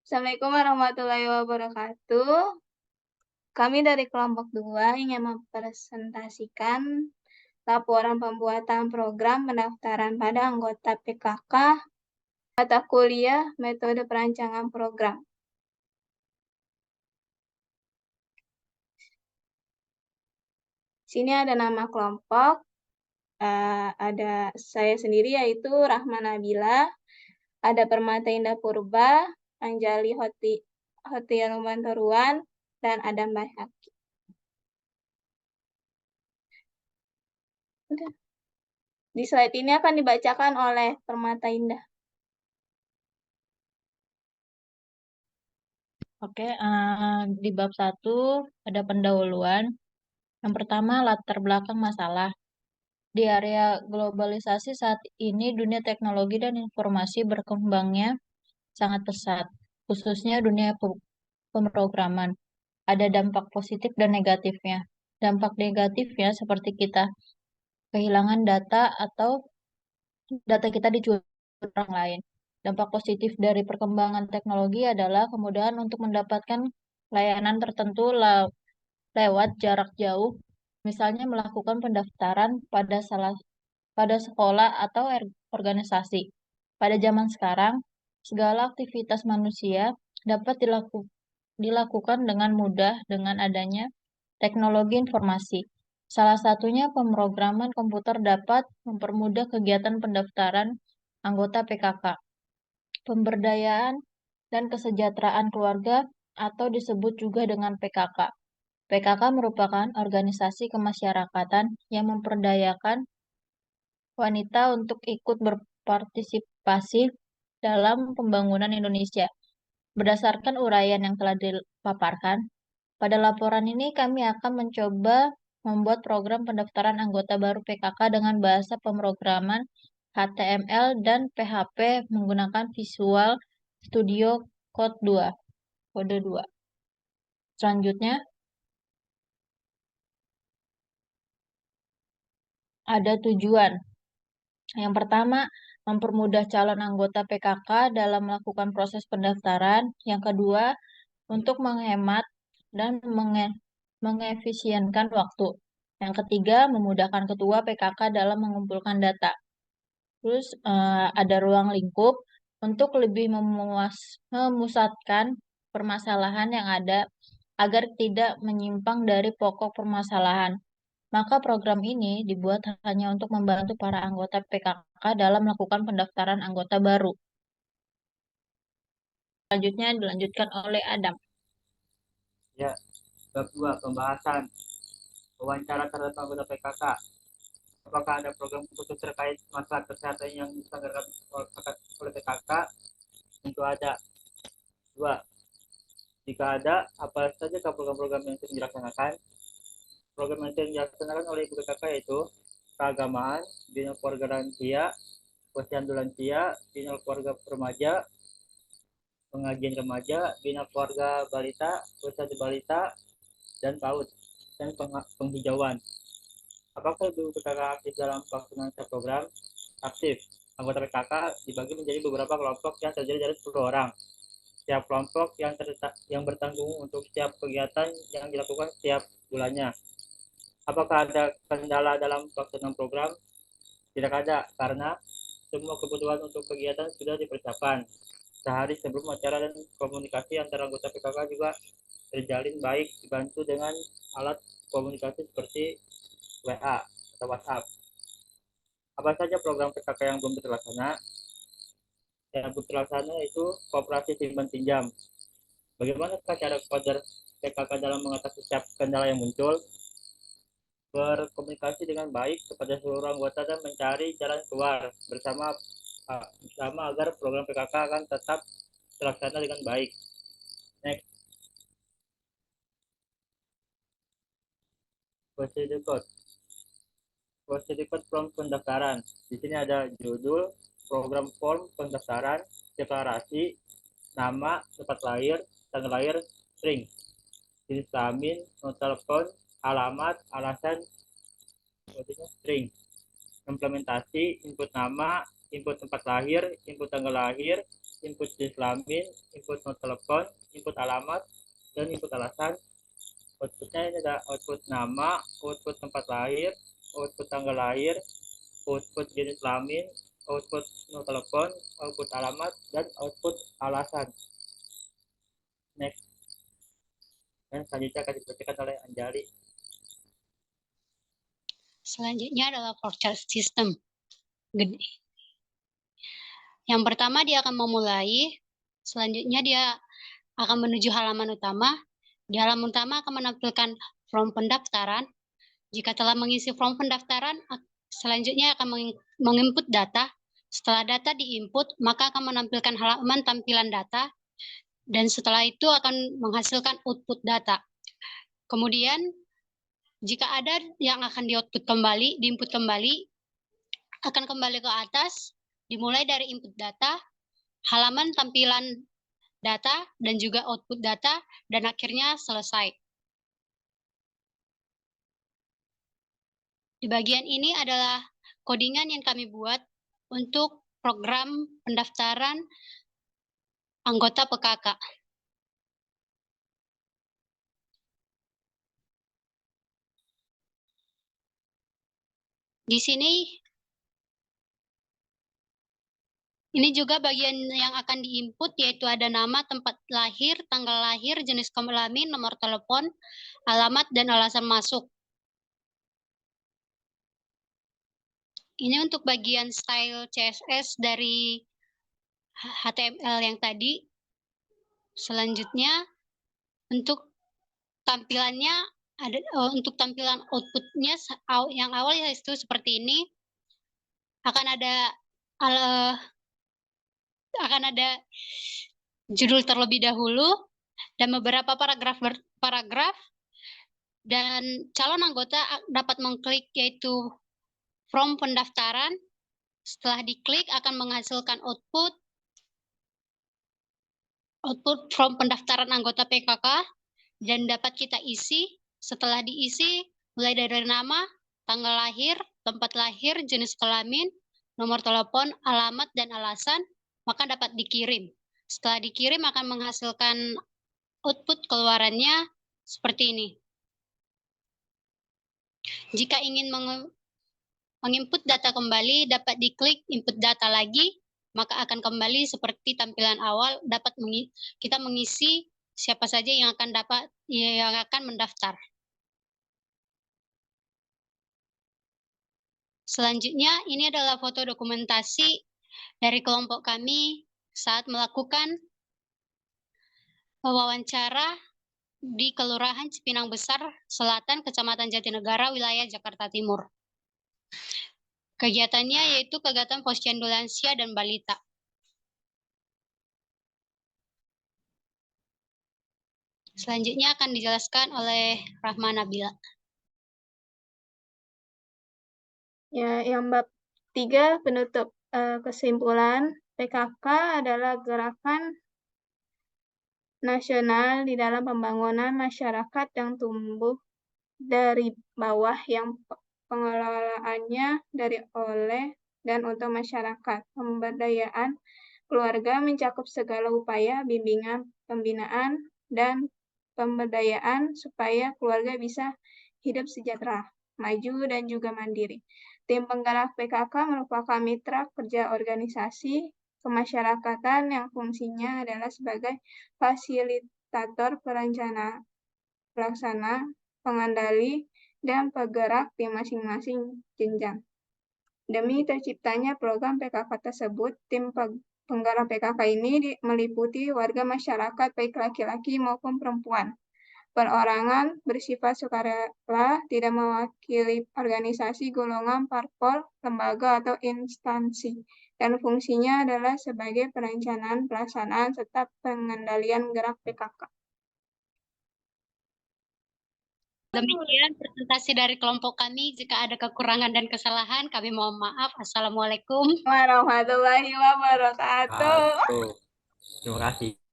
Assalamualaikum warahmatullahi wabarakatuh. Kami dari kelompok 2 ingin mempresentasikan laporan pembuatan program pendaftaran pada anggota PKK mata kuliah metode perancangan program. Sini ada nama kelompok, ada saya sendiri yaitu Rahma Nabila, ada Permata Indah Purba, Anjali Hotianumantoruan, dan Adam Bayhaki. Di slide ini akan dibacakan oleh Permata Indah. Oke, di bab 1 ada pendahuluan. Yang pertama, latar belakang masalah. Di area globalisasi saat ini, dunia teknologi dan informasi berkembangnya sangat pesat, khususnya dunia pemrograman. Ada dampak positif dan negatifnya. Dampak negatifnya seperti kita kehilangan data atau data kita dicuri orang lain. Dampak positif dari perkembangan teknologi adalah kemudahan untuk mendapatkan layanan tertentu lewat jarak jauh, misalnya melakukan pendaftaran pada sekolah atau organisasi. Pada zaman sekarang, segala aktivitas manusia dapat dilakukan dengan mudah dengan adanya teknologi informasi. Salah satunya pemrograman komputer dapat mempermudah kegiatan pendaftaran anggota PKK, pemberdayaan dan kesejahteraan keluarga atau disebut juga dengan PKK. PKK merupakan organisasi kemasyarakatan yang memperdayakan wanita untuk ikut berpartisipasi dalam pembangunan Indonesia. Berdasarkan uraian yang telah dipaparkan, pada laporan ini kami akan mencoba membuat program pendaftaran anggota baru PKK dengan bahasa pemrograman HTML dan PHP menggunakan Visual Studio Code 2, kode 2. Selanjutnya, ada tujuan. Yang pertama, mempermudah calon anggota PKK dalam melakukan proses pendaftaran. Yang kedua, untuk menghemat dan mengefisienkan waktu. Yang ketiga, memudahkan ketua PKK dalam mengumpulkan data. Terus ada ruang lingkup untuk lebih memusatkan permasalahan yang ada agar tidak menyimpang dari pokok permasalahan. Maka program ini dibuat hanya untuk membantu para anggota PKK dalam melakukan pendaftaran anggota baru. Selanjutnya dilanjutkan oleh Adam. Ya, bab 2 pembahasan wawancara terhadap anggota PKK. Apakah ada program khusus terkait masalah kesehatan yang diselenggarakan oleh PKK? Tentu ada. 2. Jika ada, apa saja program-program yang sedang dilaksanakan? Program yang sedang dilaksanakan oleh Ibu PKK yaitu keagamaan, bina keluarga lansia, posyandu lansia, bina keluarga remaja, pengajian remaja, bina keluarga balita, posyandu balita, dan PAUD, dan penghijauan. Apakah Ibu PKK aktif dalam pelaksanaan program? Aktif. Anggota PKK dibagi menjadi beberapa kelompok yang terdiri dari 10 orang. Setiap kelompok yang bertanggung untuk setiap kegiatan yang dilakukan setiap bulannya. Apakah ada kendala dalam pelaksanaan program? Tidak ada, karena semua kebutuhan untuk kegiatan sudah dipersiapkan. Sehari sebelum acara dan komunikasi antara anggota PKK juga terjalin baik, dibantu dengan alat komunikasi seperti WA atau WhatsApp. Apa saja program PKK yang belum terlaksana? Yang belum terlaksana itu kooperasi simpan pinjam. Bagaimana cara kader PKK dalam mengatasi setiap kendala yang muncul? Berkomunikasi dengan baik kepada seluruh anggota dan mencari jalan keluar bersama agar program PKK akan tetap terlaksana dengan baik. Next, procedure code. Procedure code form pendaftaran. Di sini ada judul, program form pendaftaran, deklarasi, nama, tempat lahir, tanggal lahir, string, jenis kelamin, nomor telepon, alamat, alasan, string. Implementasi, input nama, input tempat lahir, input tanggal lahir, input jenis kelamin, input nomor telepon, input alamat, dan input alasan. Outputnya ini ada output nama, output tempat lahir, output tanggal lahir, output jenis kelamin, output nomor telepon, output alamat, dan output alasan. Next. Dan selanjutnya akan dibacakan oleh Anjali. Selanjutnya adalah flowchart system. Gede. Yang pertama dia akan memulai, selanjutnya dia akan menuju halaman utama. Di halaman utama akan menampilkan form pendaftaran. Jika telah mengisi form pendaftaran, selanjutnya akan menginput data. Setelah data diinput, maka akan menampilkan halaman tampilan data, dan setelah itu akan menghasilkan output data. Kemudian, jika ada yang akan diinput kembali, akan kembali ke atas, dimulai dari input data, halaman tampilan data, dan juga output data, dan akhirnya selesai. Di bagian ini adalah codingan yang kami buat untuk program pendaftaran anggota PKK. Di sini, ini juga bagian yang akan diinput, yaitu ada nama, tempat lahir, tanggal lahir, jenis kelamin, nomor telepon, alamat, dan alasan masuk. Ini untuk bagian style CSS dari HTML yang tadi. Selanjutnya, untuk tampilannya, untuk tampilan outputnya yang awal yaitu seperti ini. Akan ada judul terlebih dahulu dan beberapa paragraf, dan calon anggota dapat mengklik yaitu form pendaftaran. Setelah diklik akan menghasilkan output form pendaftaran anggota PKK, dan dapat kita isi. Setelah diisi, mulai dari nama, tanggal lahir, tempat lahir, jenis kelamin, nomor telepon, alamat, dan alasan, maka dapat dikirim. Setelah dikirim akan menghasilkan output keluarannya seperti ini. Jika ingin menginput data kembali, dapat diklik input data lagi, maka akan kembali seperti tampilan awal. Dapat kita mengisi siapa saja yang akan mendaftar. Selanjutnya, ini adalah foto dokumentasi dari kelompok kami saat melakukan wawancara di Kelurahan Cipinang Besar Selatan, Kecamatan Jatinegara, wilayah Jakarta Timur. Kegiatannya yaitu kegiatan posyandu lansia dan balita. Selanjutnya akan dijelaskan oleh Rahma Nabila. Ya, yang bab 3 penutup. Kesimpulan, PKK adalah gerakan nasional di dalam pembangunan masyarakat yang tumbuh dari bawah, yang pengelolaannya oleh dan untuk masyarakat. Pemberdayaan keluarga mencakup segala upaya bimbingan, pembinaan, dan pemberdayaan supaya keluarga bisa hidup sejahtera, maju, dan juga mandiri. Tim penggerak PKK merupakan mitra kerja organisasi kemasyarakatan yang fungsinya adalah sebagai fasilitator perencana, pelaksana, pengandali, dan penggerak di masing-masing jenjang. Demi terciptanya program PKK tersebut, tim penggerak PKK ini meliputi warga masyarakat baik laki-laki maupun perempuan. Perorangan bersifat sukarela, tidak mewakili organisasi, golongan, parpol, lembaga, atau instansi, dan fungsinya adalah sebagai perencanaan, pelaksanaan, serta pengendalian gerak PKK. Demikian presentasi dari kelompok kami. Jika ada kekurangan dan kesalahan, kami mohon maaf. Assalamualaikum warahmatullahi wabarakatuh. Terima kasih.